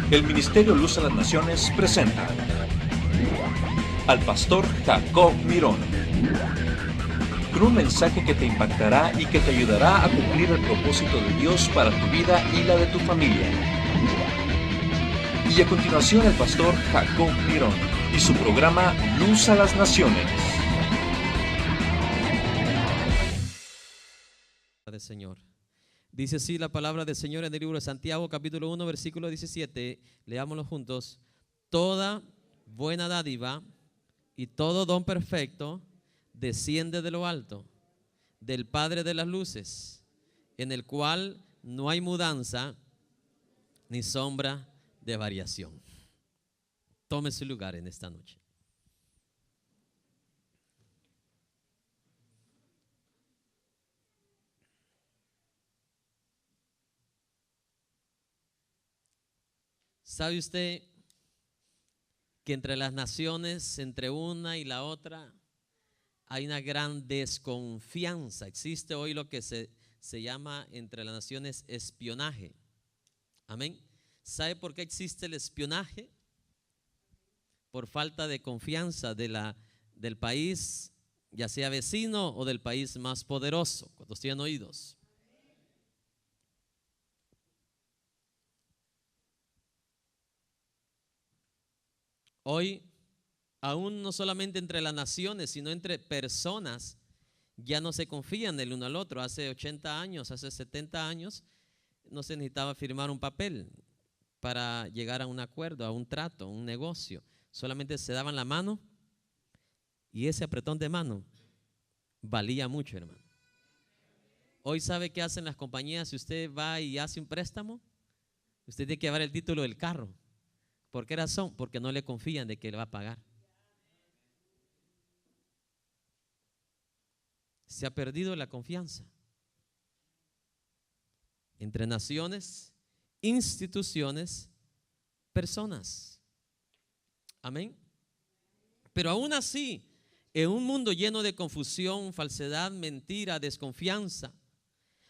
El Ministerio Luz a las Naciones presenta al pastor Jacob Mirón, con un mensaje que te impactará y que te ayudará a cumplir el propósito de Dios para tu vida y la de tu familia. Y a continuación el pastor Jacob Mirón y su programa Luz a las Naciones. Señor. Dice así la palabra del Señor en el libro de Santiago, capítulo 1, versículo 17. Leámoslo juntos. Toda buena dádiva y todo don perfecto desciende de lo alto, del Padre de las luces, en el cual no hay mudanza ni sombra de variación. Tome su lugar en esta noche. ¿Sabe usted que entre las naciones, entre una y la otra, hay una gran desconfianza? Existe hoy lo que se llama entre las naciones espionaje. Amén. ¿Sabe por qué existe el espionaje? Por falta de confianza del país, ya sea vecino o del país más poderoso. ¿Cuántos tienen oídos? Hoy, aún no solamente entre las naciones, sino entre personas, ya no se confían el uno al otro. Hace 80 años, hace 70 años, no se necesitaba firmar un papel para llegar a un acuerdo, a un trato, a un negocio. Solamente se daban la mano y ese apretón de mano valía mucho, hermano. Hoy, ¿sabe qué hacen las compañías? Si usted va y hace un préstamo, usted tiene que llevar el título del carro. ¿Por qué razón? Porque no le confían de que le va a pagar. Se ha perdido la confianza entre naciones, instituciones, personas. Amén. Pero aún así, en un mundo lleno de confusión, falsedad, mentira, desconfianza,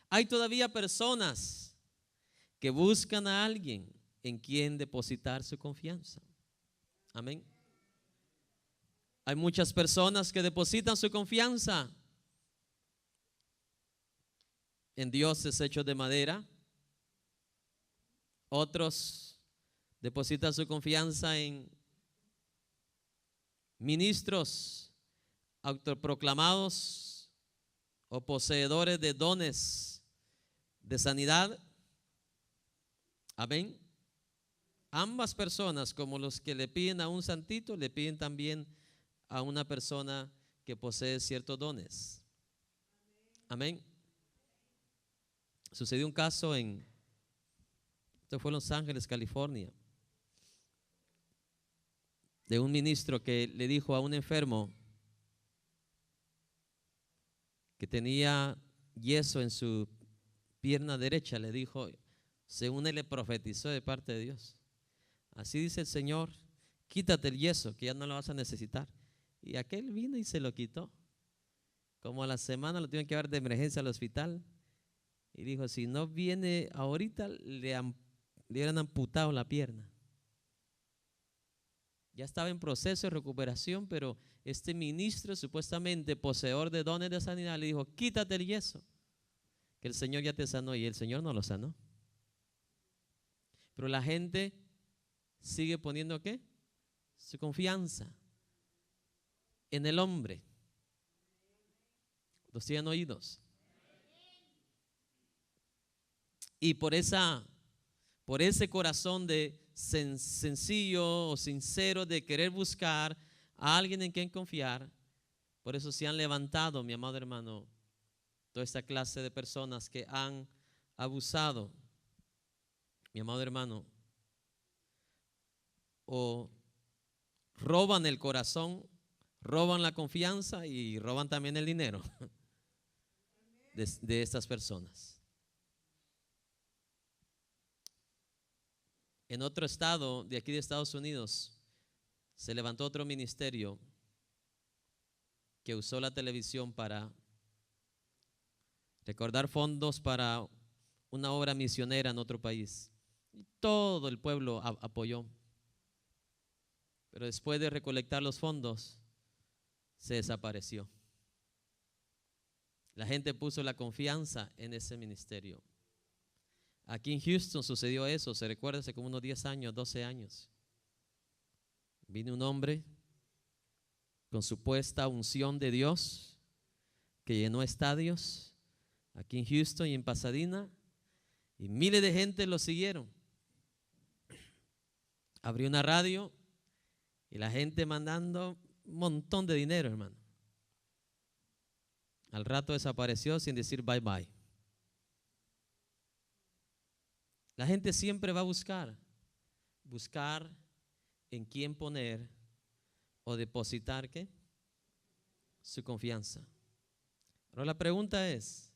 hay todavía personas que buscan a alguien en quien depositar su confianza. Amén. Hay muchas personas que depositan su confianza en dioses hechos de madera. Otros depositan su confianza en ministros autoproclamados o poseedores de dones de sanidad. Amén. Ambas personas, como los que le piden a un santito, le piden también a una persona que posee ciertos dones. Amén. Sucedió un caso esto fue en Los Ángeles, California, de un ministro que le dijo a un enfermo que tenía yeso en su pierna derecha, le dijo, según él le profetizó de parte de Dios: así dice el Señor, quítate el yeso, que ya no lo vas a necesitar. Y aquel vino y se lo quitó. Como a la semana lo tuvieron que llevar de emergencia al hospital. Y dijo, si no viene ahorita, le hubieran amputado la pierna. Ya estaba en proceso de recuperación, pero este ministro, supuestamente poseedor de dones de sanidad, le dijo, quítate el yeso, que el Señor ya te sanó. Y el Señor no lo sanó. Pero la gente sigue poniendo ¿qué? Su confianza en el hombre. ¿Los tienen oídos? Y por ese corazón de sencillo o sincero de querer buscar a alguien en quien confiar, por eso se han levantado, mi amado hermano, toda esta clase de personas que han abusado, mi amado hermano, o roban el corazón, roban la confianza y roban también el dinero de estas personas. En otro estado de aquí de Estados Unidos se levantó otro ministerio que usó la televisión para recordar fondos para una obra misionera en otro país. Y todo el pueblo apoyó. Pero después de recolectar los fondos, se desapareció. La gente puso la confianza en ese ministerio. Aquí en Houston sucedió eso, se recuerda, hace como unos 10 años, 12 años. Vino un hombre con supuesta unción de Dios que llenó estadios aquí en Houston y en Pasadena, y miles de gente lo siguieron. Abrió una radio y la gente mandando un montón de dinero, hermano. Al rato desapareció sin decir bye bye. La gente siempre va a buscar en quién poner o depositar ¿qué? Su confianza. Pero la pregunta es,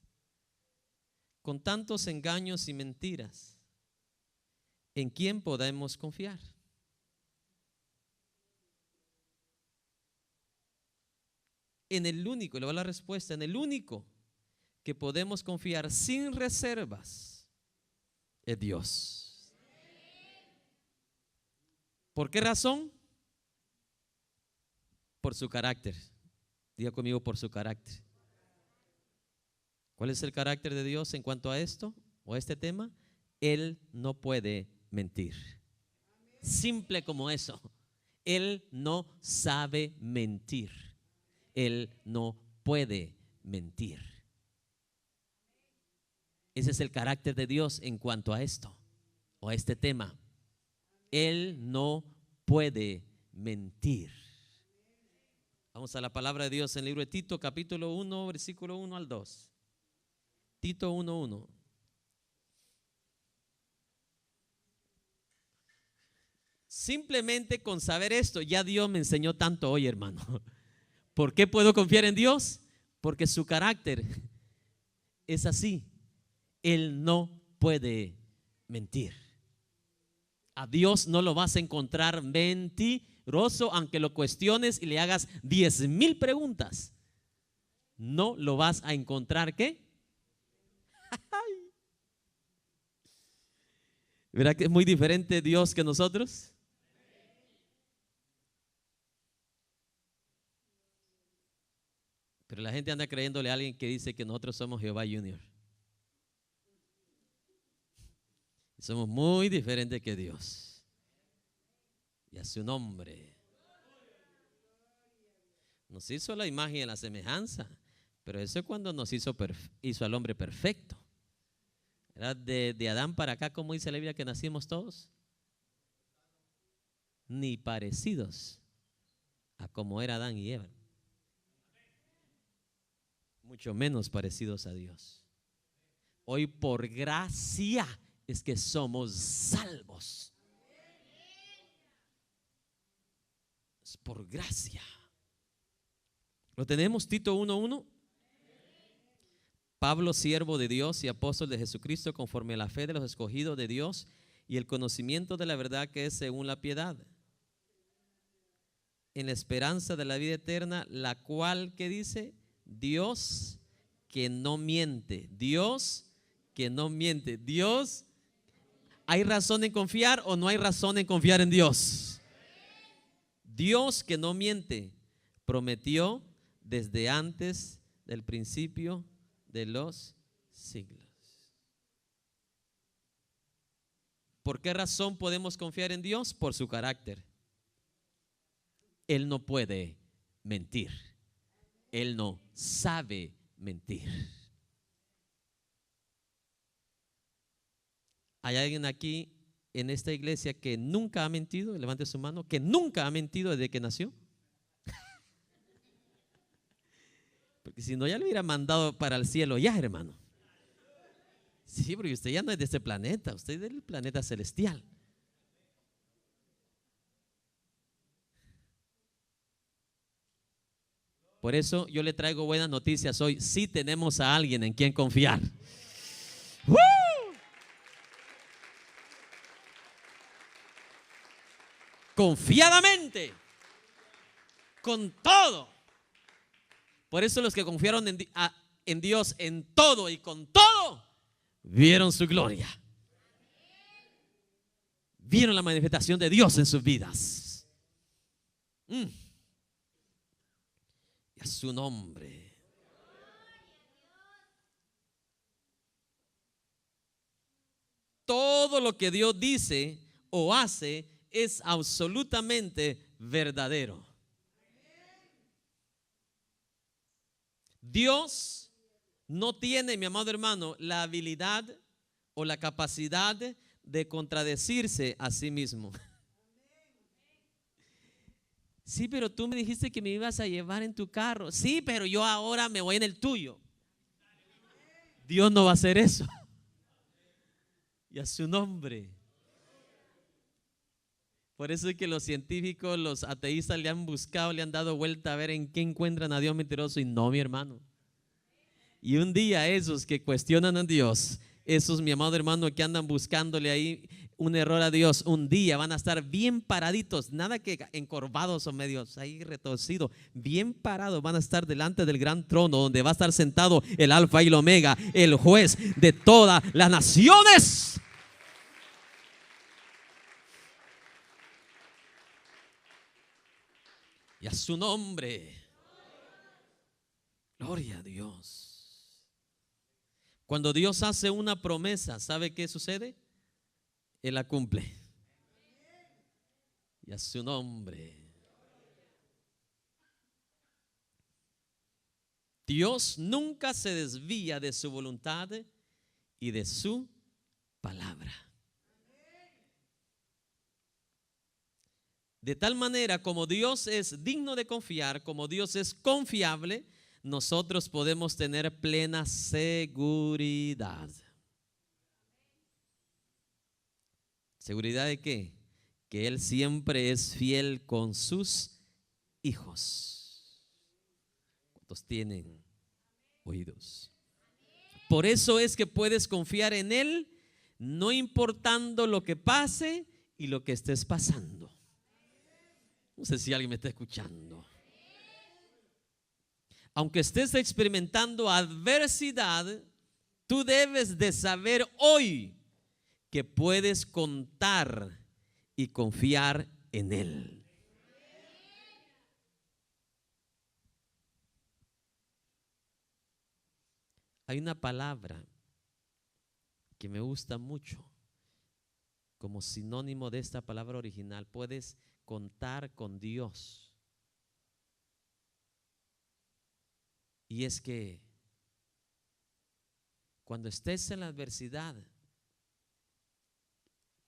con tantos engaños y mentiras, ¿en quién podemos confiar? En el único, le voy a la respuesta, en el único que podemos confiar sin reservas es Dios. ¿Por qué razón? Por su carácter. Diga conmigo, por su carácter. ¿Cuál es el carácter de Dios en cuanto a esto o a este tema? Él no puede mentir. Simple como eso. Él no sabe mentir. Él no puede mentir. Ese es el carácter de Dios en cuanto a esto o a este tema. Él no puede mentir. Vamos a la palabra de Dios en el libro de Tito, capítulo 1, versículo 1 al 2. Tito 1:1. Simplemente con saber esto, ya Dios me enseñó tanto hoy, hermano. ¿Por qué puedo confiar en Dios? Porque su carácter es así. Él no puede mentir. A Dios no lo vas a encontrar mentiroso, aunque lo cuestiones y le hagas 10,000 preguntas. No lo vas a encontrar, ¿qué? ¿Verdad que es muy diferente Dios que nosotros? Pero la gente anda creyéndole a alguien que dice que nosotros somos Jehová Junior. Somos muy diferentes que Dios y a su nombre. Nos hizo la imagen y la semejanza, pero eso es cuando nos hizo al hombre perfecto. ¿Era de Adán para acá, como dice la Biblia, que nacimos todos? Ni parecidos a como era Adán y Eva. Mucho menos parecidos a Dios. Hoy por gracia es que somos salvos. Es por gracia. ¿Lo tenemos? Tito 1:1. Pablo, siervo de Dios y apóstol de Jesucristo, conforme a la fe de los escogidos de Dios y el conocimiento de la verdad que es según la piedad, en la esperanza de la vida eterna, la cual, ¿qué dice? Dios que no miente. Dios que no miente. Dios, ¿hay razón en confiar o no hay razón en confiar en Dios? Dios que no miente, prometió desde antes del principio de los siglos. ¿Por qué razón podemos confiar en Dios? Por su carácter. Él no puede mentir. Él no sabe mentir. ¿Hay alguien aquí en esta iglesia que nunca ha mentido? Levante su mano. Que nunca ha mentido desde que nació. Porque si no, ya lo hubiera mandado para el cielo ya, hermano. Sí, porque usted ya no es de este planeta, usted es del planeta celestial. Por eso yo le traigo buenas noticias hoy. Sí tenemos a alguien en quien confiar. ¡Woo! Confiadamente, con todo. Por eso los que confiaron en Dios en todo y con todo, vieron su gloria. vieron la manifestación de Dios en sus vidas. Y a su nombre. Todo lo que Dios dice o hace es absolutamente verdadero. Dios no tiene, mi amado hermano, la habilidad o la capacidad de contradecirse a sí mismo. Sí, pero tú me dijiste que me ibas a llevar en tu carro. Sí, pero yo ahora me voy en el tuyo. Dios no va a hacer eso. Y a su nombre. Por eso es que los científicos, los ateístas le han buscado, le han dado vuelta a ver en qué encuentran a Dios mentiroso. Y no, mi hermano. Y un día esos que cuestionan a Dios, esos, mi amado hermano, que andan buscándole ahí un error a Dios, un día van a estar bien paraditos, nada que encorvados o medios ahí retorcidos, bien parados van a estar delante del gran trono donde va a estar sentado el Alfa y el Omega, el juez de todas las naciones. Y a su nombre, gloria a Dios. Cuando Dios hace una promesa, ¿sabe qué sucede? Él la cumple. Y a su nombre. Dios nunca se desvía de su voluntad y de su palabra. De tal manera, como Dios es digno de confiar, como Dios es confiable, nosotros podemos tener plena seguridad. ¿Seguridad de qué? Que Él siempre es fiel con sus hijos. ¿Cuántos tienen oídos? Por eso es que puedes confiar en Él, no importando lo que pase y lo que estés pasando. No sé si alguien me está escuchando. Aunque estés experimentando adversidad, tú debes de saber hoy que puedes contar y confiar en Él. Hay una palabra que me gusta mucho como sinónimo de esta palabra original. Puedes contar con Dios. Y es que cuando estés en la adversidad,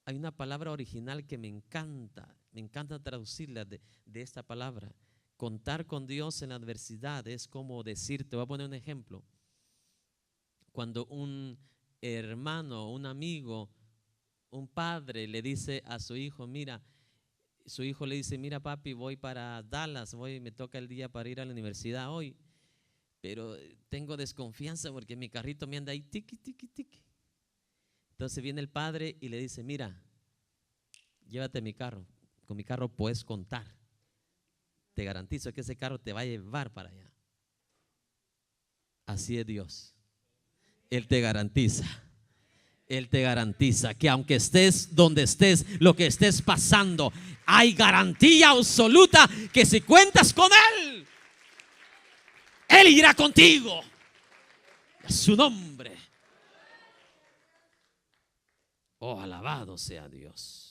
hay una palabra original que me encanta traducirla de esta palabra. Contar con Dios en la adversidad es como decir, te voy a poner un ejemplo. Cuando un hermano, un amigo, un padre le dice a su hijo, mira, su hijo le dice, mira papi, voy para Dallas, me toca el día para ir a la universidad hoy, pero tengo desconfianza porque mi carrito me anda ahí tiqui, tiqui, tiqui. Entonces viene el padre y le dice, mira, llévate mi carro, con mi carro puedes contar, te garantizo que ese carro te va a llevar para allá. Así es Dios. Él te garantiza que aunque estés donde estés, lo que estés pasando, hay garantía absoluta que si cuentas con Él, Él irá contigo. A su nombre. Oh, alabado sea Dios.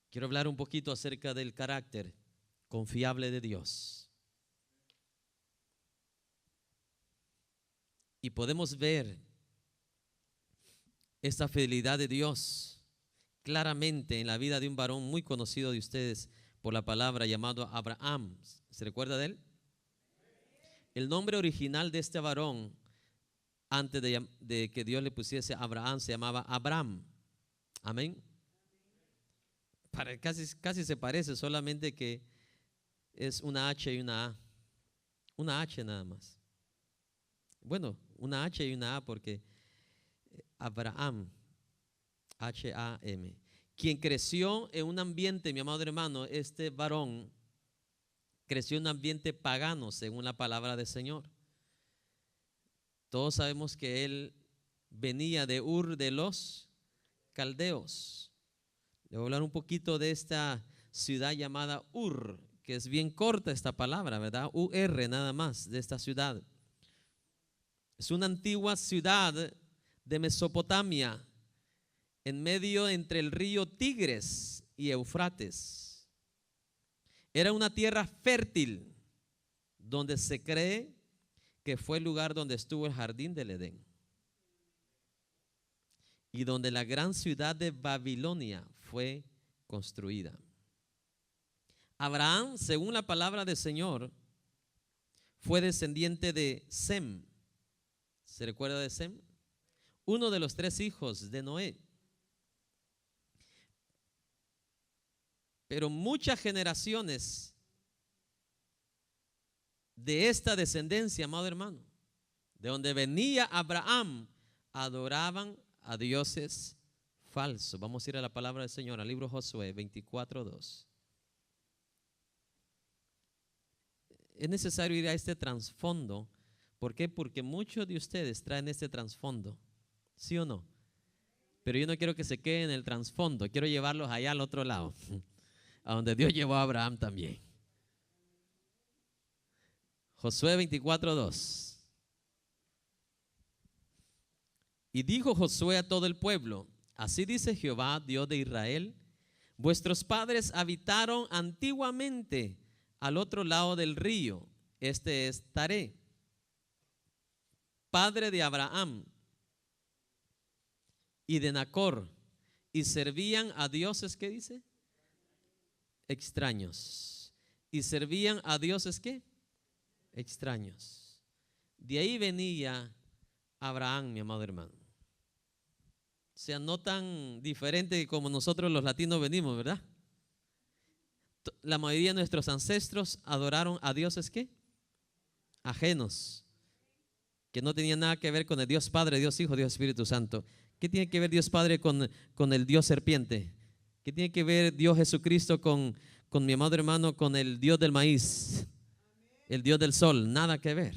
Quiero hablar un poquito acerca del carácter confiable de Dios. Y podemos ver esta fidelidad de Dios claramente en la vida de un varón muy conocido de ustedes por la palabra, llamado Abraham. ¿Se recuerda de él? El nombre original de este varón, antes de que Dios le pusiese Abraham, se llamaba Abram. Amén. Casi se parece, solamente que es una H y una A. Una H nada más. Bueno, una H y una A porque Abraham, H-A-M, quien creció en un ambiente, mi amado hermano, este varón creció en un ambiente pagano, según la palabra del Señor. Todos sabemos que él venía de Ur de los Caldeos. Le voy a hablar un poquito de esta ciudad llamada Ur, que es bien corta esta palabra, ¿verdad? UR nada más, de esta ciudad. Es una antigua ciudad de Mesopotamia, en medio entre el río Tigres y Eufrates. Era una tierra fértil, donde se cree que fue el lugar donde estuvo el jardín del Edén, y donde la gran ciudad de Babilonia fue construida. Abraham, según la palabra del Señor, fue descendiente de Sem. ¿Se recuerda de Sem? Uno de los 3 hijos de Noé. Pero muchas generaciones de esta descendencia, amado hermano, de donde venía Abraham, adoraban a dioses falsos. Vamos a ir a la palabra del Señor, al libro Josué 24:2. Es necesario ir a este trasfondo. ¿Por qué? Porque muchos de ustedes traen este trasfondo, ¿sí o no? Pero yo no quiero que se queden en el trasfondo, quiero llevarlos allá al otro lado, a donde Dios llevó a Abraham también. Josué 24:2. Y dijo Josué a todo el pueblo: así dice Jehová, Dios de Israel: vuestros padres habitaron antiguamente al otro lado del río. Este es Taré, padre de Abraham y de Nacor, y servían a dioses, ¿qué dice? Extraños. Y servían a dioses, ¿qué? Extraños. De ahí venía Abraham, mi amado hermano. O sea, no tan diferente como nosotros los latinos venimos, ¿verdad? La mayoría de nuestros ancestros adoraron a dioses, ¿qué? Ajenos, que no tenían nada que ver con el Dios Padre, Dios Hijo, Dios Espíritu Santo. ¿Qué tiene que ver Dios Padre con el Dios serpiente? ¿Qué tiene que ver Dios Jesucristo con mi amado hermano, con el Dios del maíz, el Dios del sol? Nada que ver.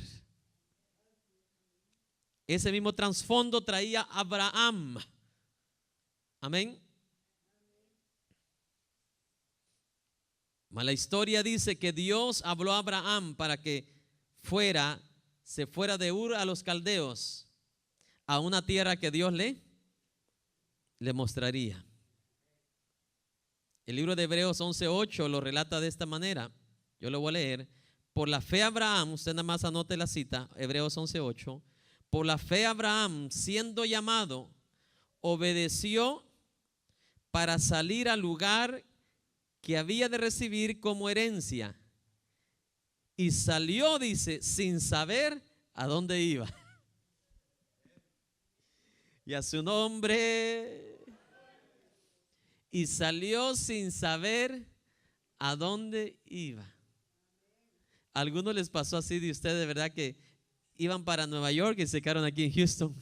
Ese mismo trasfondo traía Abraham. Amén. Mas la historia dice que Dios habló a Abraham para que se fuera de Ur a los caldeos, a una tierra que Dios le mostraría. El libro de Hebreos 11:8 lo relata de esta manera. Yo lo voy a leer. Por la fe Abraham, usted nada más anote la cita, Hebreos 11:8. Por la fe Abraham, siendo llamado, obedeció para salir al lugar que había de recibir como herencia. Y salió, dice, sin saber a dónde iba. Y a su nombre. Y salió sin saber a dónde iba. ¿A algunos les pasó así de ustedes, verdad, que iban para Nueva York y se quedaron aquí en Houston?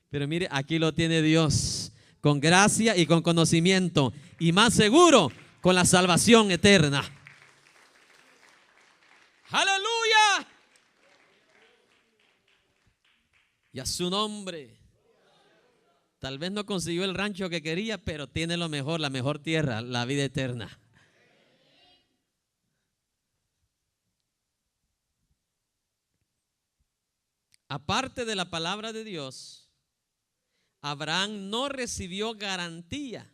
Pero mire, aquí lo tiene Dios, con gracia y con conocimiento, y más seguro, con la salvación eterna. ¡Aleluya! Y a su nombre. Tal vez no consiguió el rancho que quería, pero tiene lo mejor, la mejor tierra, la vida eterna. Aparte de la palabra de Dios, Abraham no recibió garantía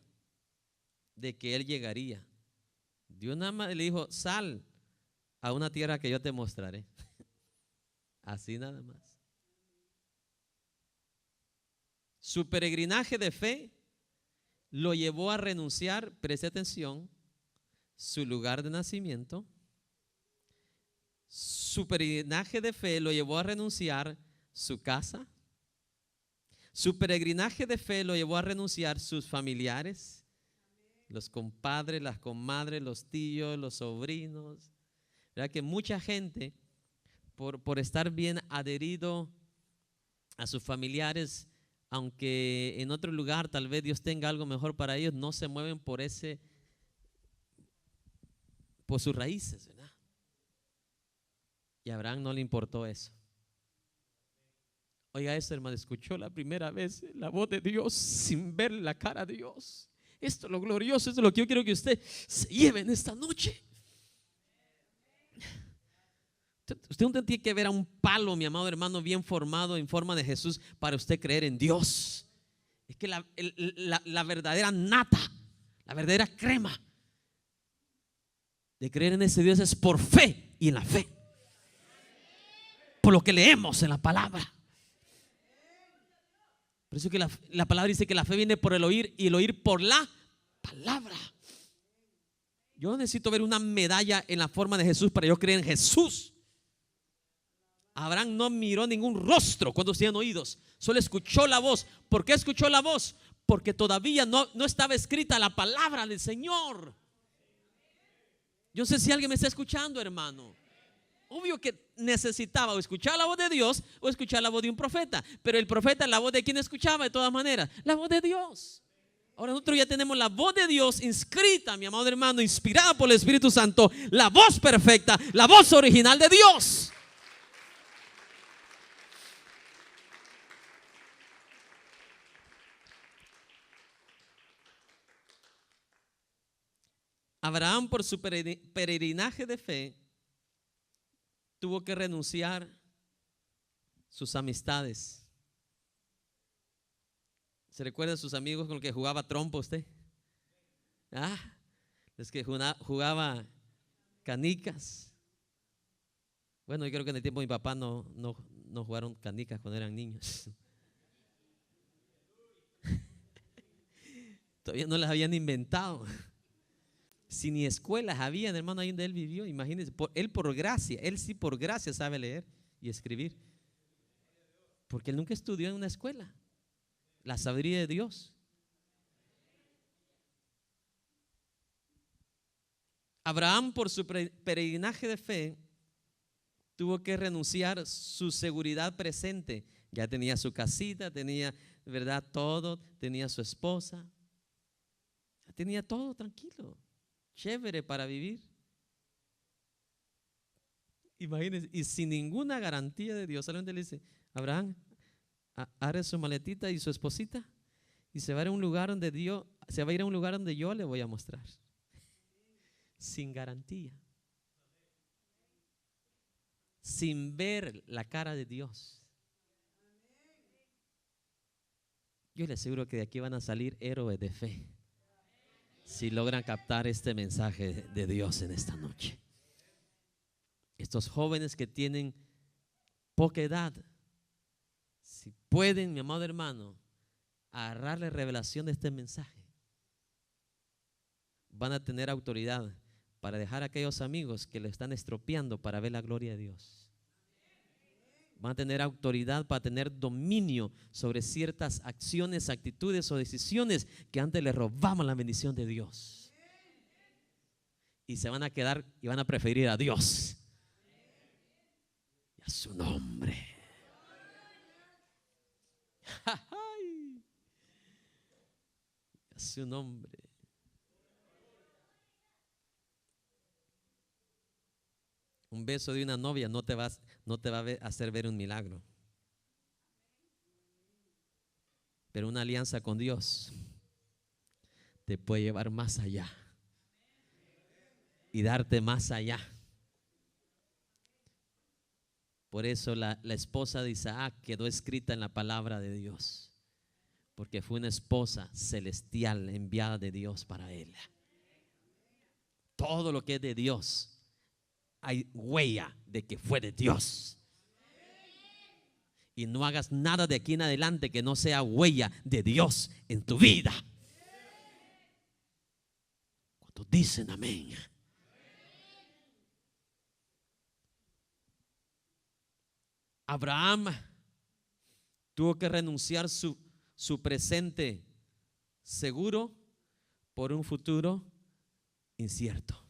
de que él llegaría. Dios nada más le dijo: sal a una tierra que yo te mostraré. Así nada más. Su peregrinaje de fe lo llevó a renunciar, preste atención, su lugar de nacimiento. Su peregrinaje de fe lo llevó a renunciar su casa. Su peregrinaje de fe lo llevó a renunciar sus familiares, los compadres, las comadres, los tíos, los sobrinos. ¿Verdad que mucha gente, por estar bien adherido a sus familiares, aunque en otro lugar tal vez Dios tenga algo mejor para ellos, no se mueven por por sus raíces, ¿verdad? Y a Abraham no le importó eso. Oiga esto, hermano, escuchó la primera vez la voz de Dios sin ver la cara de Dios. Esto es lo glorioso, esto es lo que yo quiero que usted se lleve en esta noche. Usted no tiene que ver a un palo, mi amado hermano, bien formado en forma de Jesús para usted creer en Dios. Es que la verdadera nata, la verdadera crema de creer en ese Dios es por fe y en la fe, por lo que leemos en la palabra. Por eso que la palabra dice que la fe viene por el oír y el oír por la palabra. Yo necesito ver una medalla en la forma de Jesús para yo creer en Jesús. Abraham no miró ningún rostro cuando tenían oídos, solo escuchó la voz. ¿Por qué escuchó la voz? Porque todavía no estaba escrita la palabra del Señor. Yo no sé si alguien me está escuchando, hermano. Obvio que necesitaba o escuchar la voz de Dios o escuchar la voz de un profeta. Pero el profeta, la voz de quién escuchaba de todas maneras, la voz de Dios. Ahora nosotros ya tenemos la voz de Dios inscrita, mi amado hermano, inspirada por el Espíritu Santo. La voz perfecta, la voz original de Dios. Abraham, por su peregrinaje de fe, tuvo que renunciar sus amistades. ¿Se recuerda de sus amigos con los que jugaba trompo usted? Los que jugaba canicas. Bueno, yo creo que en el tiempo de mi papá no jugaron canicas cuando eran niños. Todavía no las habían inventado. Si ni escuelas habían, hermano, ahí donde él vivió, imagínense, él sí por gracia sabe leer y escribir. Porque él nunca estudió en una escuela. La sabiduría de Dios. Abraham, por su peregrinaje de fe, tuvo que renunciar su seguridad presente. Ya tenía su casita, tenía, ¿verdad? Todo, tenía su esposa. Ya tenía todo tranquilo. Chévere para vivir. Imagínense, y sin ninguna garantía de Dios. Solamente le dice: Abraham, agarre su maletita y su esposita y se va a ir a un lugar donde yo le voy a mostrar. Sin garantía. Sin ver la cara de Dios. Yo le aseguro que de aquí van a salir héroes de fe si logran captar este mensaje de Dios en esta noche. Estos jóvenes que tienen poca edad, si pueden, mi amado hermano, agarrarle revelación de este mensaje, van a tener autoridad para dejar a aquellos amigos que le están estropeando para ver la gloria de Dios. Van a tener autoridad para tener dominio sobre ciertas acciones, actitudes o decisiones que antes le robaban la bendición de Dios. Y se van a quedar y van a preferir a Dios y a su nombre. A su nombre. Un beso de una novia no te va a hacer ver un milagro. Pero una alianza con Dios te puede llevar más allá y darte más allá. Por eso la esposa de Isaac quedó escrita en la palabra de Dios, porque fue una esposa celestial enviada de Dios para él. Todo lo que es de Dios, hay huella de que fue de Dios. Y no hagas nada de aquí en adelante que no sea huella de Dios en tu vida. Cuando dicen amén. Abraham tuvo que renunciar su presente seguro por un futuro incierto.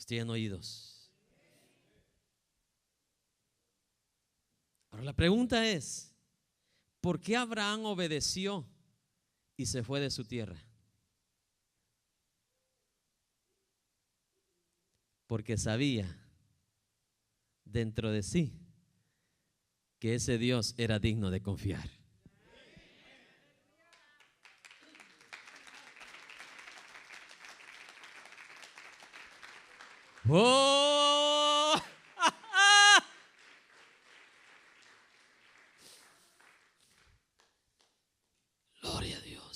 Tienen oídos. Ahora la pregunta es: ¿por qué Abraham obedeció y se fue de su tierra? porque sabía dentro de sí que ese Dios era digno de confiar. ¡Oh! Gloria a Dios.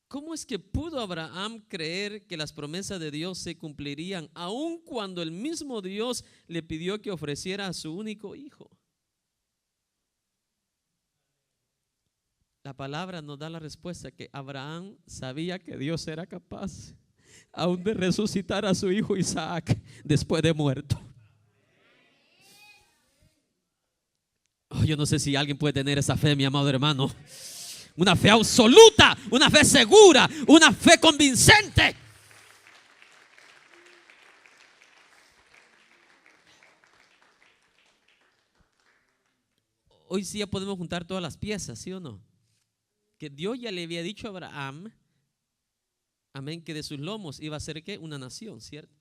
¿Cómo es que pudo Abraham creer que las promesas de Dios se cumplirían aun cuando el mismo Dios le pidió que ofreciera a su único hijo? La palabra nos da la respuesta que Abraham sabía que Dios era capaz aún de resucitar a su hijo Isaac después de muerto. Oh, yo no sé si alguien puede tener esa fe, mi amado hermano. Una fe absoluta, una fe segura, una fe convincente. Hoy sí ya podemos juntar todas las piezas, ¿sí o no? Que Dios ya le había dicho a Abraham, amén, que de sus lomos iba a ser ¿qué? Una nación, ¿cierto?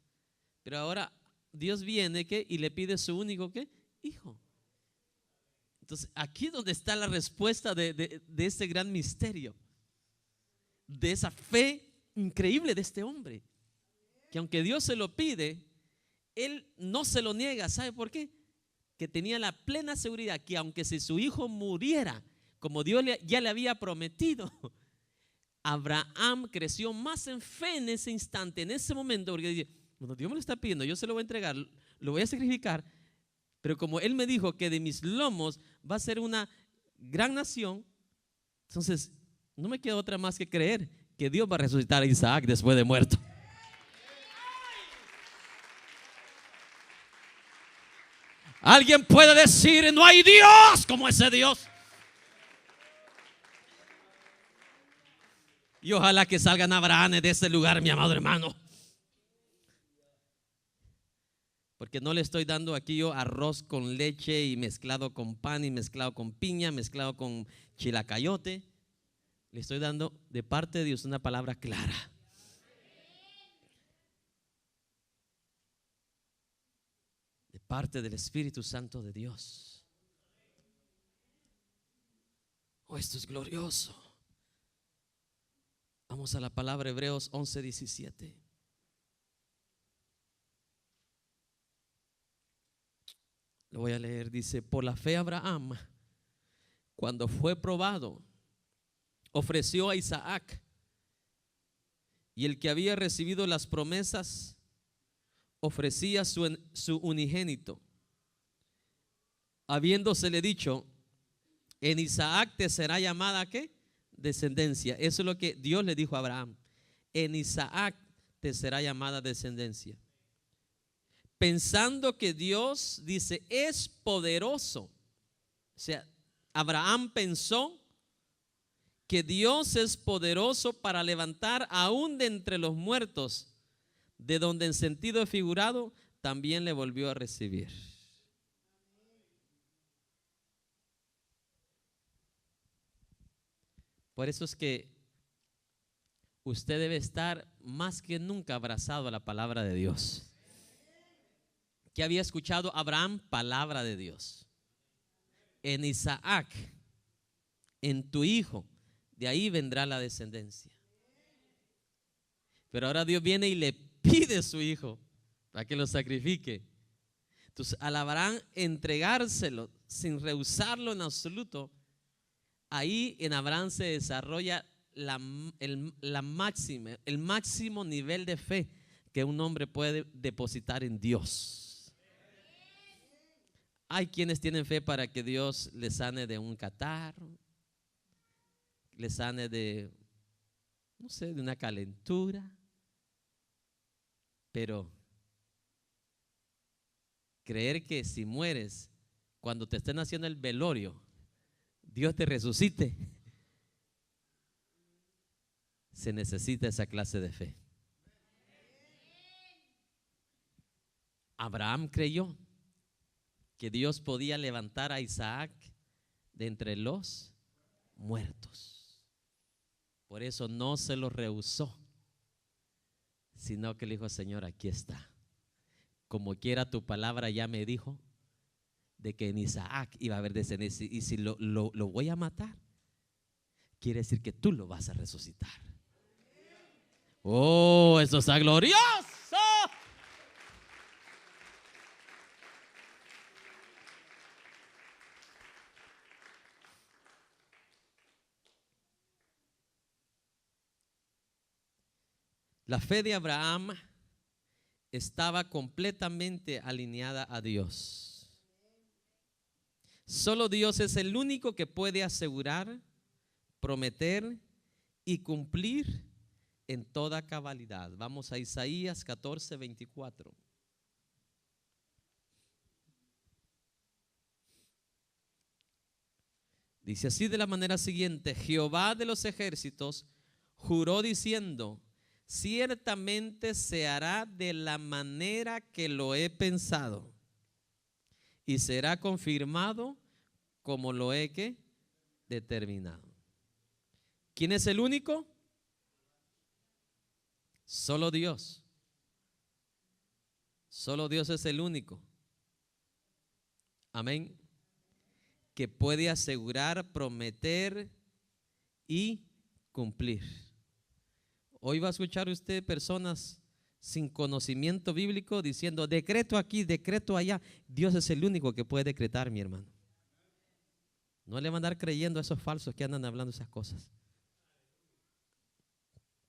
Pero ahora Dios viene ¿qué? Y le pide su único ¿qué? Hijo. Entonces aquí es donde está la respuesta de este gran misterio, de esa fe increíble de este hombre, que aunque Dios se lo pide, él no se lo niega. ¿Sabe por qué? Que tenía la plena seguridad que aunque si su hijo muriera, como Dios ya le había prometido, Abraham creció más en fe en ese instante, en ese momento, porque dice, bueno, Dios me lo está pidiendo, yo se lo voy a entregar, lo voy a sacrificar, pero como Él me dijo que de mis lomos va a ser una gran nación, entonces no me queda otra más que creer que Dios va a resucitar a Isaac después de muerto. Alguien puede decir, no hay Dios como ese Dios. Y ojalá que salgan Abrahames de ese lugar, mi amado hermano. Porque no le estoy dando aquí yo arroz con leche y mezclado con pan y mezclado con piña, mezclado con chilacayote. Le estoy dando de parte de Dios una palabra clara. De parte del Espíritu Santo de Dios. Oh, esto es glorioso. Vamos a la palabra Hebreos 11:17. Lo voy a leer. Dice: por la fe Abraham, cuando fue probado, ofreció a Isaac, y el que había recibido las promesas ofrecía su unigénito, habiéndosele dicho: en Isaac te será llamada ¿qué? Descendencia. Eso es lo que Dios le dijo a Abraham: en Isaac te será llamada descendencia. Pensando que Dios, dice, es poderoso. O sea, Abraham pensó que Dios es poderoso para levantar aún de entre los muertos, de donde en sentido figurado también le volvió a recibir. Por eso es que usted debe estar más que nunca abrazado a la palabra de Dios. ¿Qué había escuchado Abraham? Palabra de Dios. En Isaac, en tu hijo, de ahí vendrá la descendencia. Pero ahora Dios viene y le pide a su hijo para que lo sacrifique. Entonces, al Abraham entregárselo sin rehusarlo en absoluto, ahí en Abraham se desarrolla el máximo nivel de fe que un hombre puede depositar en Dios. Hay quienes tienen fe para que Dios les sane de un catarro, les sane de, no sé, de una calentura. Pero creer que si mueres, cuando te estén haciendo el velorio, Dios te resucite, se necesita esa clase de fe. Abraham creyó que Dios podía levantar a Isaac de entre los muertos. Por eso no se lo rehusó, sino que le dijo: Señor, aquí está. Como quiera, tu palabra ya me dijo de que en Isaac iba a haber descendencia. Y si lo voy a matar, quiere decir que tú lo vas a resucitar. ¡Oh, eso está glorioso! La fe de Abraham estaba completamente alineada a Dios. Solo Dios es el único que puede asegurar, prometer y cumplir en toda cabalidad. Vamos a Isaías 14:24. Dice así de la manera siguiente: Jehová de los ejércitos juró diciendo: ciertamente se hará de la manera que lo he pensado, y será confirmado como lo he determinado. ¿Quién es el único? Solo Dios. Solo Dios es el único. Amén. Que puede asegurar, prometer y cumplir. Hoy va a escuchar usted personas sin conocimiento bíblico diciendo: decreto aquí, decreto allá. Dios es el único que puede decretar, mi hermano. No le van a andar creyendo a esos falsos que andan hablando esas cosas.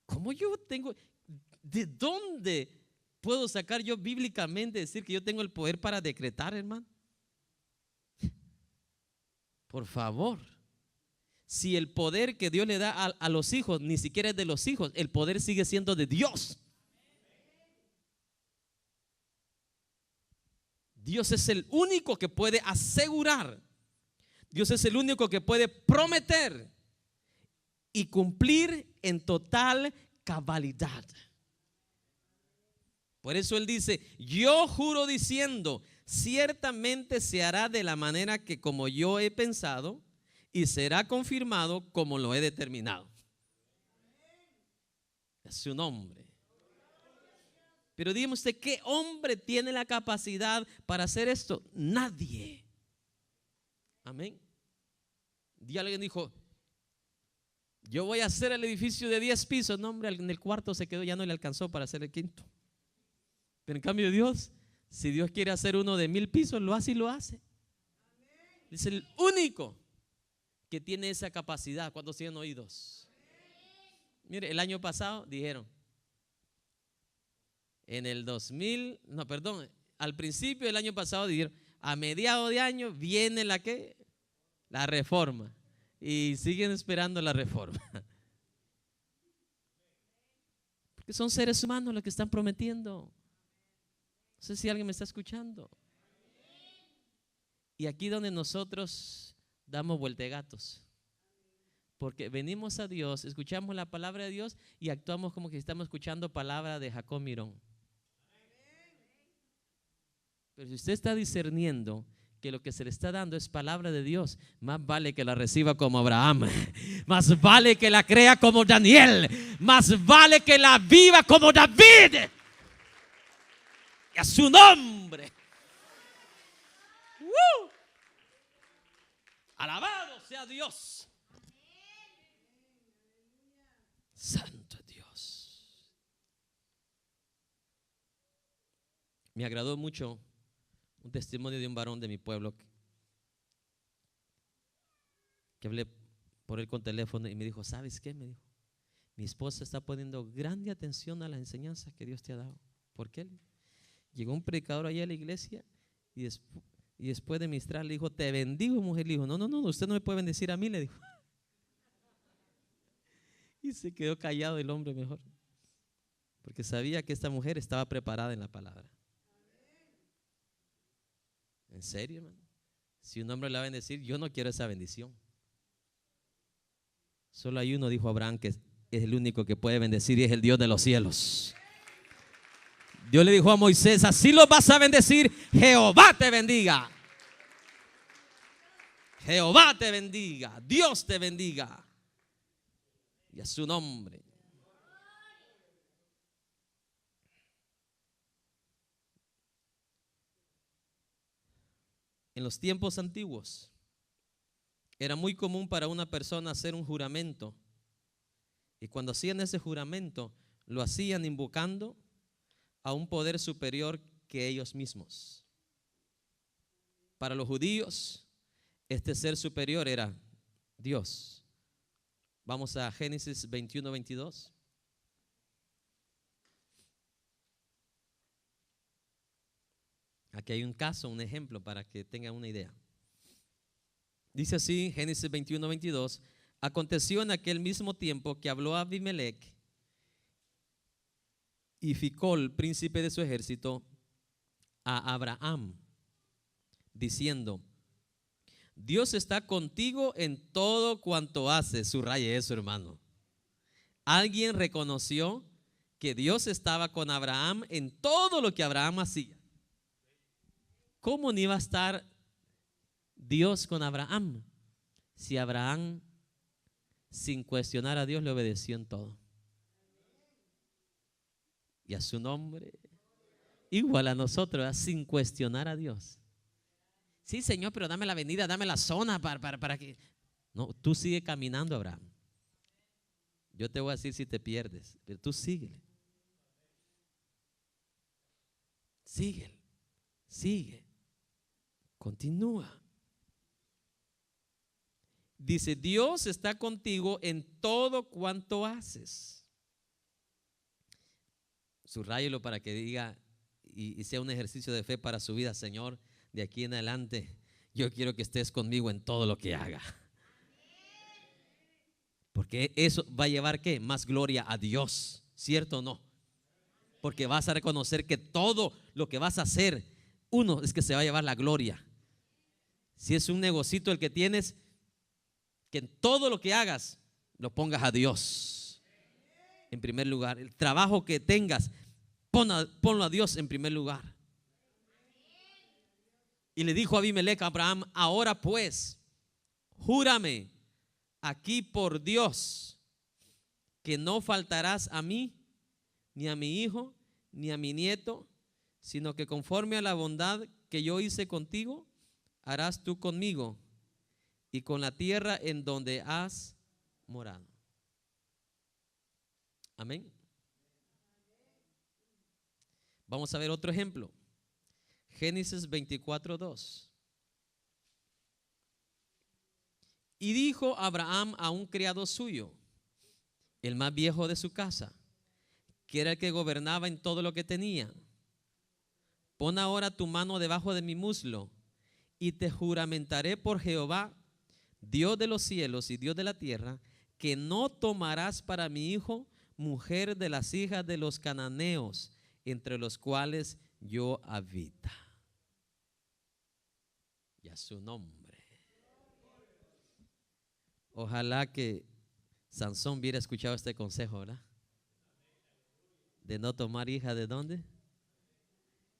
¿Cómo yo tengo? ¿De dónde puedo sacar yo bíblicamente decir que yo tengo el poder para decretar, hermano? Por favor. Si el poder que Dios le da a los hijos ni siquiera es de los hijos, el poder sigue siendo de Dios. Dios es el único que puede asegurar. Dios es el único que puede prometer y cumplir en total cabalidad. Por eso Él dice: yo juro diciendo, ciertamente se hará de la manera que como yo he pensado, y será confirmado como lo he determinado. Es su nombre. Pero dígame usted, ¿qué hombre tiene la capacidad para hacer esto? Nadie. Amén. Y alguien dijo: yo voy a hacer el edificio de 10 pisos. No, hombre, en el cuarto se quedó, ya no le alcanzó para hacer el quinto. Pero en cambio Dios, si Dios quiere hacer uno de 1000 pisos, lo hace y lo hace. Es el único que tiene esa capacidad. ¿Cuántos tienen oídos? Mire, el año pasado dijeron, al principio del año pasado dijeron: a mediados de año viene la reforma. Y siguen esperando la reforma. Porque son seres humanos los que están prometiendo. No sé si alguien me está escuchando. Y aquí donde nosotros damos vueltegatos, porque venimos a Dios, escuchamos la palabra de Dios y actuamos como que estamos escuchando palabra de Jacob Mirón. Pero si usted está discerniendo que lo que se le está dando es palabra de Dios, más vale que la reciba como Abraham, más vale que la crea como Daniel, más vale que la viva como David. Y a su nombre. Alabado sea Dios. Santo Dios. Me agradó mucho un testimonio de un varón de mi pueblo que hablé por él con teléfono y me dijo: ¿sabes qué? Me dijo: mi esposa está poniendo grande atención a las enseñanzas que Dios te ha dado. ¿Por qué? Llegó un predicador allá a la iglesia y después de ministrar le dijo: te bendigo, mujer. Le dijo: no, usted no me puede bendecir a mí, le dijo. Y se quedó callado el hombre mejor, porque sabía que esta mujer estaba preparada en la palabra. ¿En serio, hermano? Si un hombre le va a bendecir, yo no quiero esa bendición. Solo hay uno, dijo Abraham, que es el único que puede bendecir, y es el Dios de los cielos. Dios le dijo a Moisés: así los vas a bendecir, Jehová te bendiga. Jehová te bendiga, Dios te bendiga. Y a su nombre. En los tiempos antiguos era muy común para una persona hacer un juramento. Y cuando hacían ese juramento, lo hacían invocando a un poder superior que ellos mismos. Para los judíos, este ser superior era Dios. Vamos a Génesis 21-22. Aquí hay un caso, un ejemplo para que tengan una idea. Dice así, Génesis 21-22. Aconteció en aquel mismo tiempo que habló Abimelech y Ficol, príncipe de su ejército, a Abraham, diciendo: Dios está contigo en todo cuanto haces. Subraye eso, hermano. Alguien reconoció que Dios estaba con Abraham en todo lo que Abraham hacía. ¿Cómo no iba a estar Dios con Abraham si Abraham, sin cuestionar a Dios, le obedeció en todo? Y a su nombre, igual a nosotros, sin cuestionar a Dios. Sí, Señor, pero dame la avenida, dame la zona para que... No, tú sigue caminando, Abraham. Yo te voy a decir si te pierdes, pero tú síguele. Síguele, sigue, continúa. Dice, Dios está contigo en todo cuanto haces. Subráyelo para que diga y sea un ejercicio de fe para su vida. Señor, de aquí en adelante yo quiero que estés conmigo en todo lo que haga. Porque eso va a llevar ¿qué? Más gloria a Dios, ¿cierto o no? Porque vas a reconocer que todo lo que vas a hacer, uno, es que se va a llevar la gloria. Si es un negocito el que tienes, que en todo lo que hagas lo pongas a Dios en primer lugar. El trabajo que tengas, ponlo a Dios en primer lugar. Y le dijo Abimelech a Abraham: ahora pues, júrame aquí por Dios que no faltarás a mí, ni a mi hijo, ni a mi nieto, sino que conforme a la bondad que yo hice contigo, harás tú conmigo y con la tierra en donde has morado. Amén. Vamos a ver otro ejemplo. Génesis 24:2. Y dijo Abraham a un criado suyo, el más viejo de su casa, que era el que gobernaba en todo lo que tenía: pon ahora tu mano debajo de mi muslo, y te juramentaré por Jehová, Dios de los cielos y Dios de la tierra, que no tomarás para mi hijo mujer de las hijas de los cananeos, entre los cuales yo habita. Y a su nombre. Ojalá que Sansón hubiera escuchado este consejo, ¿verdad? De no tomar hija de dónde.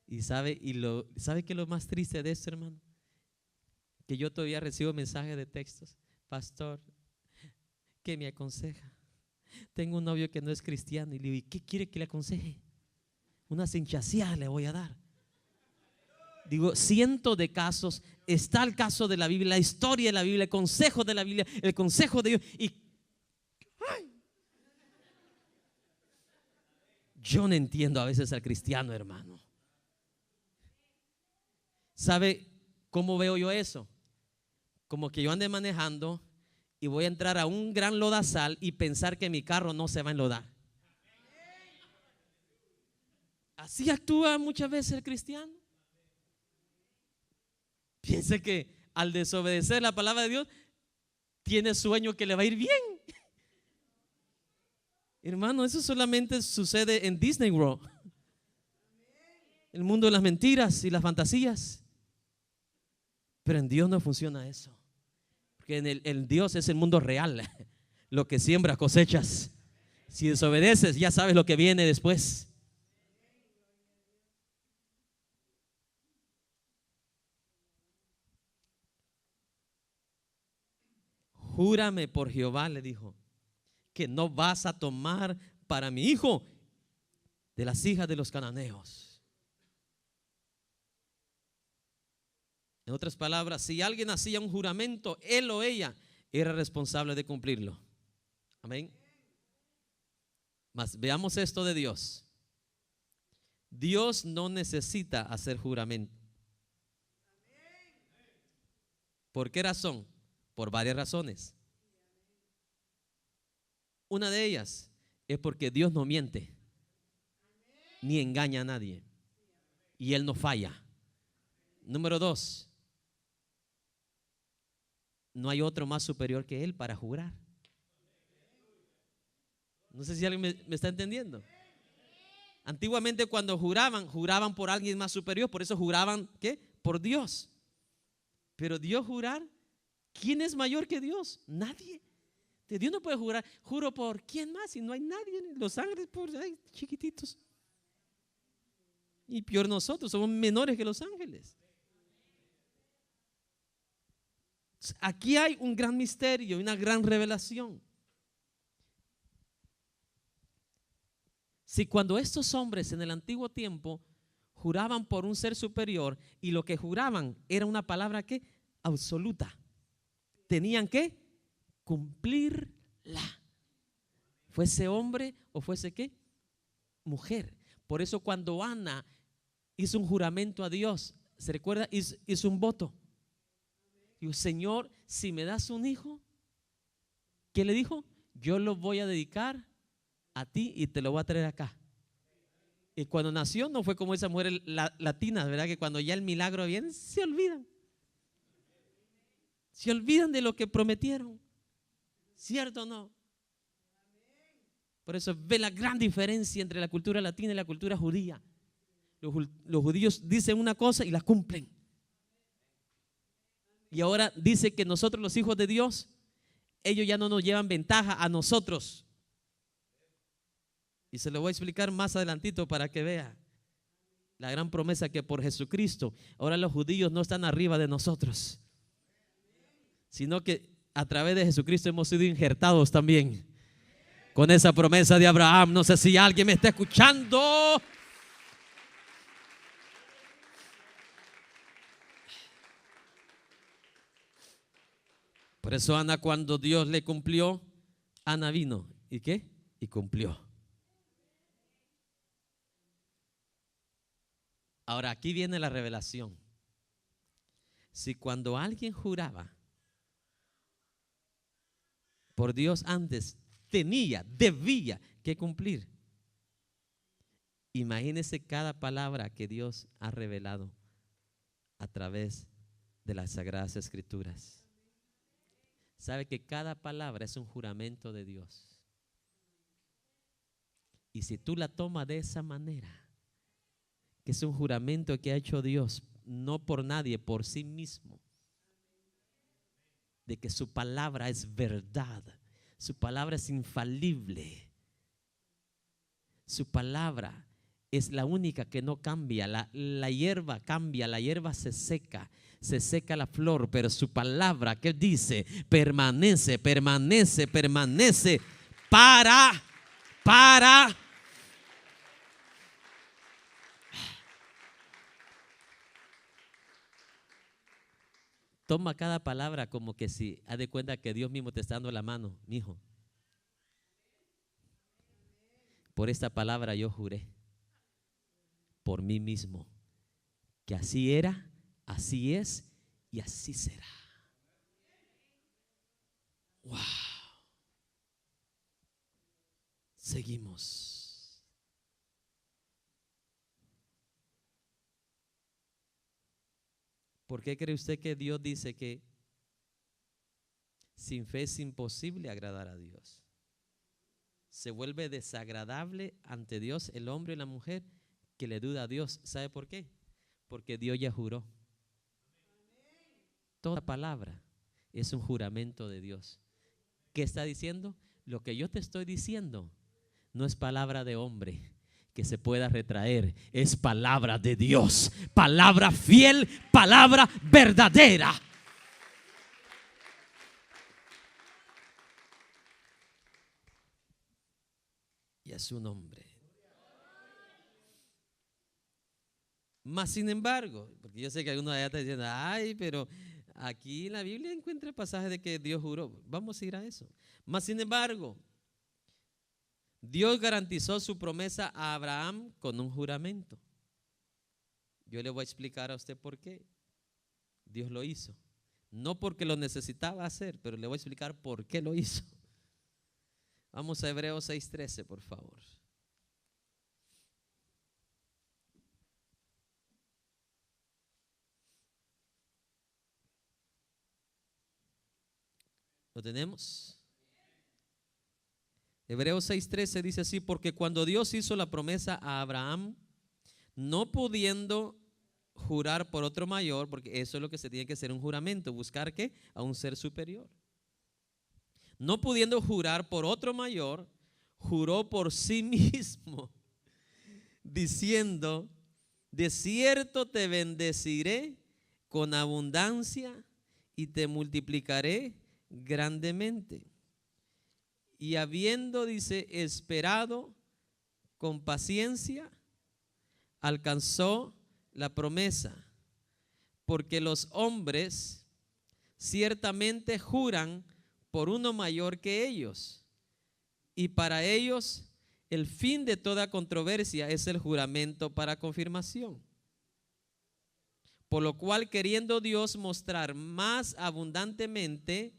Y sabe que lo más triste de esto, hermano, que yo todavía recibo mensajes de textos: pastor, ¿qué me aconseja? Tengo un novio que no es cristiano. Y le digo: ¿y qué quiere que le aconseje? Una cinchaseada le voy a dar. Digo, cientos de casos. Está el caso de la Biblia, la historia de la Biblia, el consejo de la Biblia, el consejo de Dios. Y yo no entiendo a veces al cristiano, hermano. ¿Sabe cómo veo yo eso? Como que yo ande manejando y voy a entrar a un gran lodazal y pensar que mi carro no se va a enlodar. Así actúa muchas veces el cristiano. Piensa que al desobedecer la palabra de Dios tiene sueño que le va a ir bien. Hermano, eso solamente sucede en Disney World, el mundo de las mentiras y las fantasías. Pero en Dios no funciona eso. Porque en Dios es el mundo real. Lo que siembras cosechas. Si desobedeces, ya sabes lo que viene después. Júrame por Jehová, le dijo, que no vas a tomar para mi hijo de las hijas de los cananeos. En otras palabras, si alguien hacía un juramento, él o ella era responsable de cumplirlo. Amén. Mas veamos esto de Dios. Dios no necesita hacer juramento. ¿Por qué razón? Por varias razones. Una de ellas es porque Dios no miente ni engaña a nadie y Él no falla. Número 2, no hay otro más superior que Él para jurar. No sé si alguien me está entendiendo. Antiguamente cuando juraban por alguien más superior, por eso juraban, ¿qué? Por Dios. Pero Dios jurar, ¿quién es mayor que Dios? Nadie. Dios no puede jurar. Juro por quién más si no hay nadie. Los ángeles, por ahí, chiquititos. Y peor nosotros, somos menores que los ángeles. Aquí hay un gran misterio, una gran revelación. Si cuando estos hombres en el antiguo tiempo juraban por un ser superior y lo que juraban era una palabra que absoluta, tenían que cumplirla, fuese hombre o fuese qué, mujer. Por eso cuando Ana hizo un juramento a Dios, ¿se recuerda? Hizo un voto. Dijo, Señor, si me das un hijo, ¿qué le dijo? Yo lo voy a dedicar a ti y te lo voy a traer acá. Y cuando nació no fue como esa mujer latina, ¿verdad? Que cuando ya el milagro viene se olvidan. Se olvidan de lo que prometieron. ¿Cierto o no? Por eso ve la gran diferencia entre la cultura latina y la cultura judía. Los judíos dicen una cosa y la cumplen. Y ahora dice que nosotros los hijos de Dios, ellos ya no nos llevan ventaja a nosotros. Y se lo voy a explicar más adelantito para que vea la gran promesa que por Jesucristo, ahora los judíos no están arriba de nosotros, sino que a través de Jesucristo hemos sido injertados también con esa promesa de Abraham. No sé si alguien me está escuchando. Por eso Ana, cuando Dios le cumplió, Ana vino. ¿Y qué? Y cumplió. Ahora aquí viene la revelación. Si cuando alguien juraba por Dios antes, debía que cumplir. Imagínese cada palabra que Dios ha revelado a través de las Sagradas Escrituras. Sabe que cada palabra es un juramento de Dios. Y si tú la tomas de esa manera, que es un juramento que ha hecho Dios, no por nadie, por sí mismo, de que su palabra es verdad, su palabra es infalible, su palabra es la única que no cambia. La hierba cambia, la hierba se seca la flor, pero su palabra, ¿qué dice? Permanece para toma cada palabra como que si haz de cuenta que Dios mismo te está dando la mano. Mi hijo, por esta palabra yo juré por mí mismo que así era, así es y así será. Wow. Seguimos. ¿Por qué cree usted que Dios dice que sin fe es imposible agradar a Dios? Se vuelve desagradable ante Dios el hombre y la mujer que le duda a Dios. ¿Sabe por qué? Porque Dios ya juró. Toda palabra es un juramento de Dios. ¿Qué está diciendo? Lo que yo te estoy diciendo no es palabra de hombre que se pueda retraer, es palabra de Dios, palabra fiel, palabra verdadera. Y a su nombre. Mas sin embargo, porque yo sé que algunos de allá están diciendo, ay, pero aquí en la Biblia encuentra el pasaje de que Dios juró. Vamos a ir a eso. Mas sin embargo, Dios garantizó su promesa a Abraham con un juramento. Yo le voy a explicar a usted por qué Dios lo hizo. No porque lo necesitaba hacer, pero le voy a explicar por qué lo hizo. Vamos a Hebreos 6:13, por favor. ¿Lo tenemos? Hebreos 6:13 dice así: porque cuando Dios hizo la promesa a Abraham, no pudiendo jurar por otro mayor, porque eso es lo que se tiene que hacer, un juramento, buscar ¿qué? A un ser superior. No pudiendo jurar por otro mayor, juró por sí mismo, diciendo: de cierto te bendeciré con abundancia y te multiplicaré grandemente. Y habiendo, dice, esperado con paciencia, alcanzó la promesa, porque los hombres ciertamente juran por uno mayor que ellos, y para ellos el fin de toda controversia es el juramento para confirmación. Por lo cual, queriendo Dios mostrar más abundantemente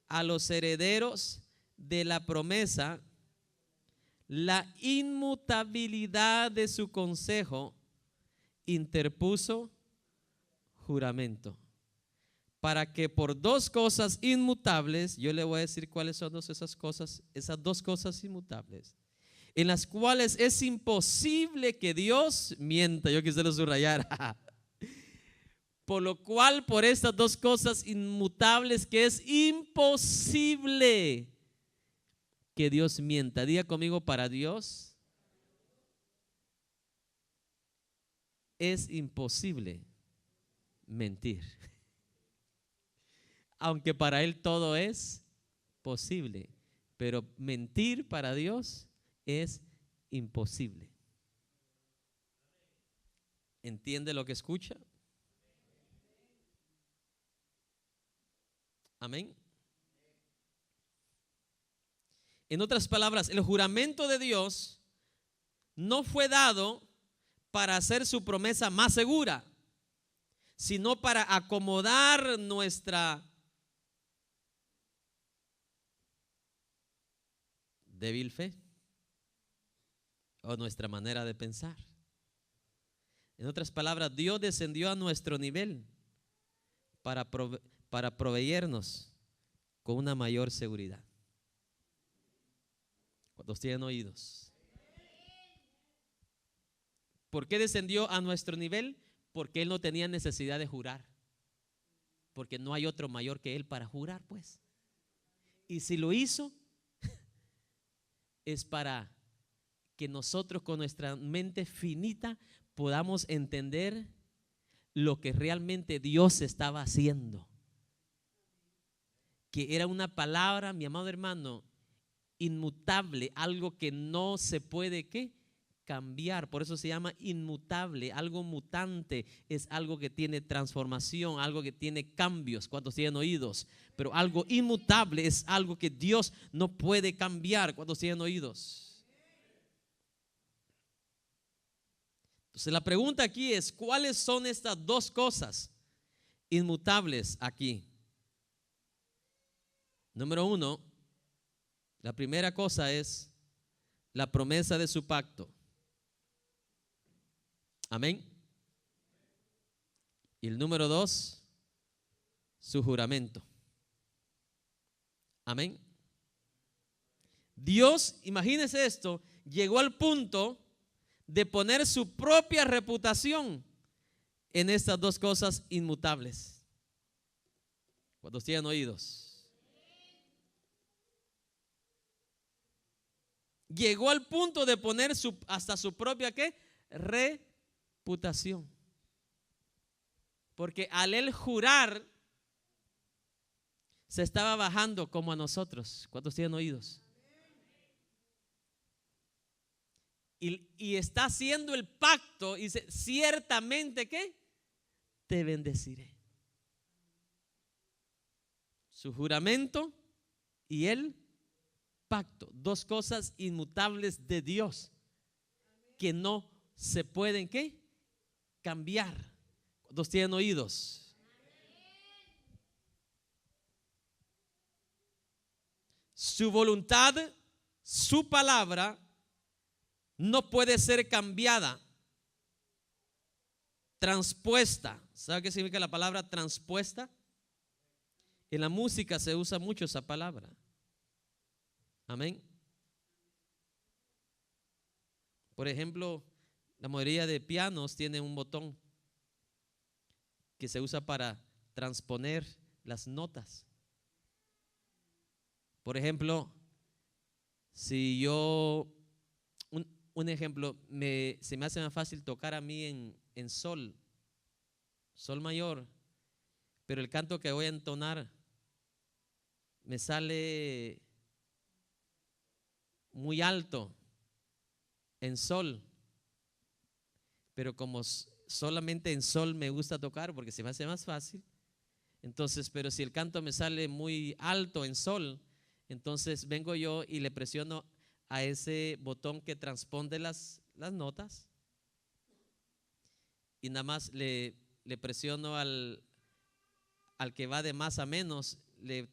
a los herederos de la promesa la inmutabilidad de su consejo, interpuso juramento, para que por dos cosas inmutables, yo le voy a decir cuáles son esas dos cosas inmutables, en las cuales es imposible que Dios mienta. Yo quisiera subrayar. Por lo cual, por estas dos cosas inmutables, que es imposible que Dios mienta. Diga conmigo: para Dios es imposible mentir. Aunque para Él todo es posible, pero mentir para Dios es imposible. ¿Entiende lo que escucha? Amén. En otras palabras, el juramento de Dios no fue dado para hacer su promesa más segura, sino para acomodar nuestra débil fe o nuestra manera de pensar. En otras palabras, Dios descendió a nuestro nivel para proveernos con una mayor seguridad. ¿Cuántos tienen oídos? ¿Por qué descendió a nuestro nivel? Porque Él no tenía necesidad de jurar, porque no hay otro mayor que Él para jurar, pues. Y si lo hizo, es para que nosotros con nuestra mente finita podamos entender lo que realmente Dios estaba haciendo. Que era una palabra, mi amado hermano, inmutable, algo que no se puede ¿qué? Cambiar. Por eso se llama inmutable. Algo mutante es algo que tiene transformación, algo que tiene cambios. ¿Cuántos tienen oídos? Pero algo inmutable es algo que Dios no puede cambiar. ¿Cuántos tienen oídos? Entonces la pregunta aquí es: ¿cuáles son estas dos cosas inmutables aquí? Número uno, la primera cosa es la promesa de su pacto. Amén. Y el número dos, su juramento. Amén. Dios, imagínese esto, llegó al punto de poner su propia reputación en estas dos cosas inmutables. ¿Cuántos tienen oídos? Llegó al punto de poner hasta su propia ¿qué? Reputación. Porque al Él jurar, se estaba bajando como a nosotros. ¿Cuántos tienen oídos? y está haciendo el pacto y dice, ciertamente ¿qué? Te bendeciré. Su juramento y el pacto, dos cosas inmutables de Dios que no se pueden ¿qué? Cambiar. ¿Cuántos tienen oídos? Su voluntad, su palabra no puede ser cambiada, transpuesta. ¿Sabe qué significa la palabra transpuesta? En la música se usa mucho esa palabra. Amén. Por ejemplo, la mayoría de pianos tiene un botón que se usa para transponer las notas. Por ejemplo, si yo, un ejemplo, se me hace más fácil tocar a mí en sol mayor, pero el canto que voy a entonar me sale muy alto en sol, pero como solamente en sol me gusta tocar porque se me hace más fácil, entonces, pero si el canto me sale muy alto en sol, entonces vengo yo y le presiono a ese botón que transpone las notas y nada más le presiono al que va de más a menos, le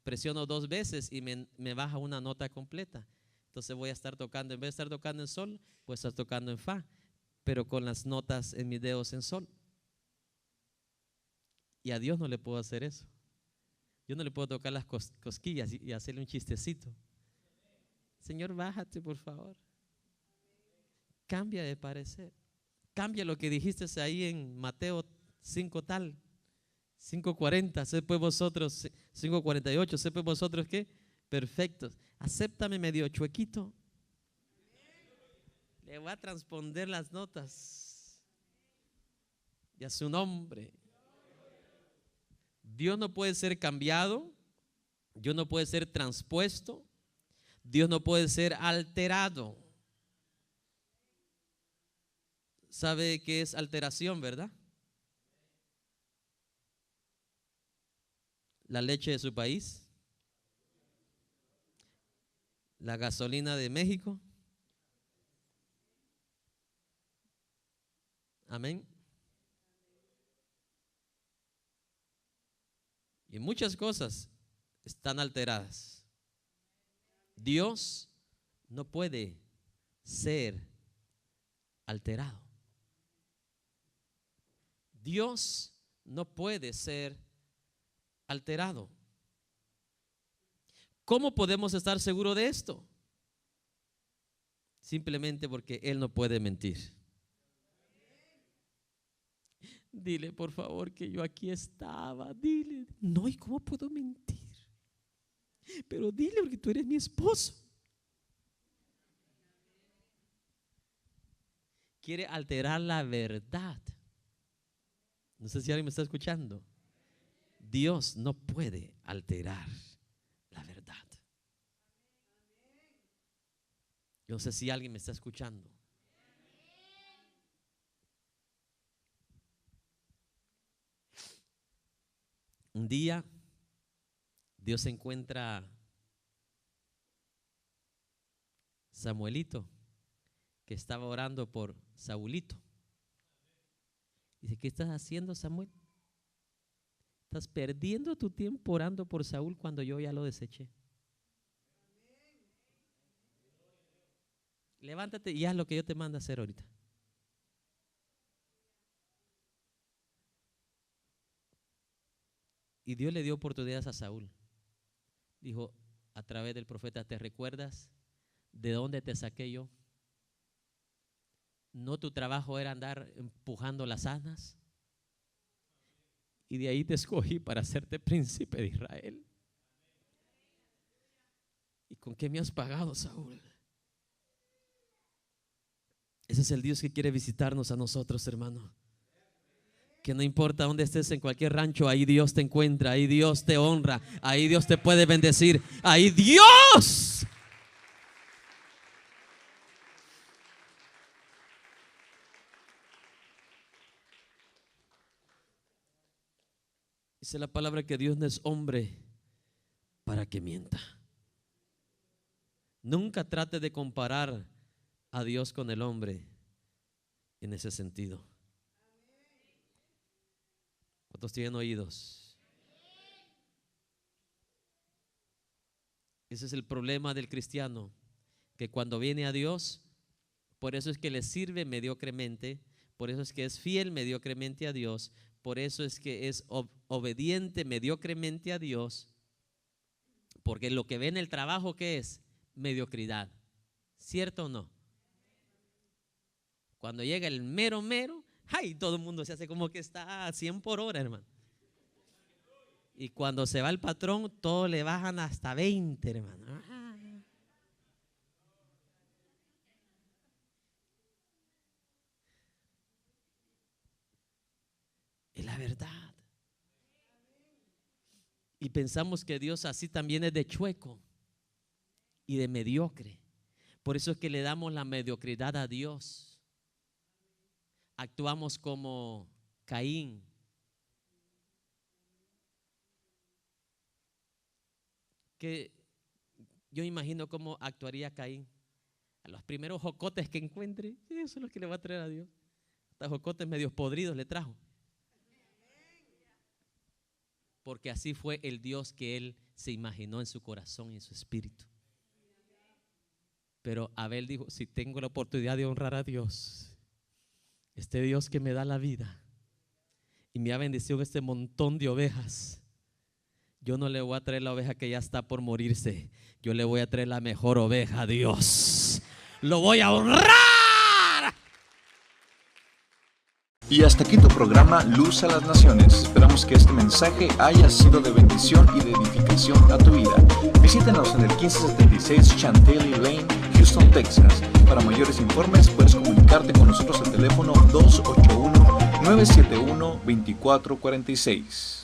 presiono 2 veces y me baja una nota completa. Entonces voy a estar tocando, en vez de estar tocando en sol, voy a estar tocando en fa, pero con las notas en mis dedos en sol. Y a Dios no le puedo hacer eso. Yo no le puedo tocar las cosquillas y hacerle un chistecito. Señor, bájate por favor. Cambia de parecer. Cambia lo que dijiste ahí en Mateo 5 tal, 5:40, sé pues vosotros, 5:48, sé pues vosotros ¿qué? Perfectos. Acéptame medio chuequito. Le voy a transponder las notas. Y a su nombre. Dios no puede ser cambiado. Dios no puede ser transpuesto. Dios no puede ser alterado. ¿Sabe qué es alteración, verdad? La leche de su país, la gasolina de México. Amén. Y muchas cosas están alteradas. Dios no puede ser alterado. Dios no puede ser alterado. ¿Cómo podemos estar seguros de esto? Simplemente porque Él no puede mentir. Dile por favor que yo aquí estaba. Dile, no, ¿y cómo puedo mentir? Pero dile porque tú eres mi esposo. Quiere alterar la verdad. No sé si alguien me está escuchando. Dios no puede alterar la verdad. Yo no sé si alguien me está escuchando. Un día Dios encuentra Samuelito que estaba orando por Saulito. Dice, ¿qué estás haciendo, Samuel? Estás perdiendo tu tiempo orando por Saúl cuando yo ya lo deseché. Levántate y haz lo que yo te mando a hacer ahorita. Y Dios le dio oportunidades a Saúl. Dijo a través del profeta, ¿te recuerdas de dónde te saqué yo? ¿No tu trabajo era andar empujando las asnas? Y de ahí te escogí para hacerte príncipe de Israel. ¿Y con qué me has pagado, Saúl? Ese es el Dios que quiere visitarnos a nosotros, hermano. Que no importa dónde estés, en cualquier rancho, ahí Dios te encuentra, ahí Dios te honra, ahí Dios te puede bendecir, ahí Dios Dice la palabra que Dios no es hombre para que mienta. Nunca trate de comparar a Dios con el hombre en ese sentido. ¿Cuántos tienen oídos? Ese es el problema del cristiano, que cuando viene a Dios, por eso es que le sirve mediocremente, por eso es que es fiel mediocremente a Dios, por eso es que es obediente mediocremente a Dios, porque lo que ve en el trabajo, ¿qué es? Mediocridad. ¿Cierto o no? Cuando llega el mero, ¡ay! Todo el mundo se hace como que está a 100 por hora, hermano. Y cuando se va el patrón, todos le bajan hasta 20, hermano. Es la verdad. Y pensamos que Dios así también es de chueco y de mediocre. Por eso es que le damos la mediocridad a Dios. Actuamos como Caín. Que yo imagino cómo actuaría Caín. A los primeros jocotes que encuentre, eso es lo que le va a traer a Dios. Hasta jocotes medios podridos le trajo. Porque así fue el Dios que él se imaginó en su corazón y en su espíritu. Pero Abel dijo: si tengo la oportunidad de honrar a Dios, este Dios que me da la vida y me ha bendecido este montón de ovejas, yo no le voy a traer la oveja que ya está por morirse, yo le voy a traer la mejor oveja a Dios. Lo voy a honrar. Y hasta aquí tu programa Luz a las Naciones. Esperamos que este mensaje haya sido de bendición y de edificación a tu vida. Visítenos en el 1576 Chantilly Lane, Houston, Texas. Para mayores informes puedes comunicarte con nosotros al teléfono 281-971-2446.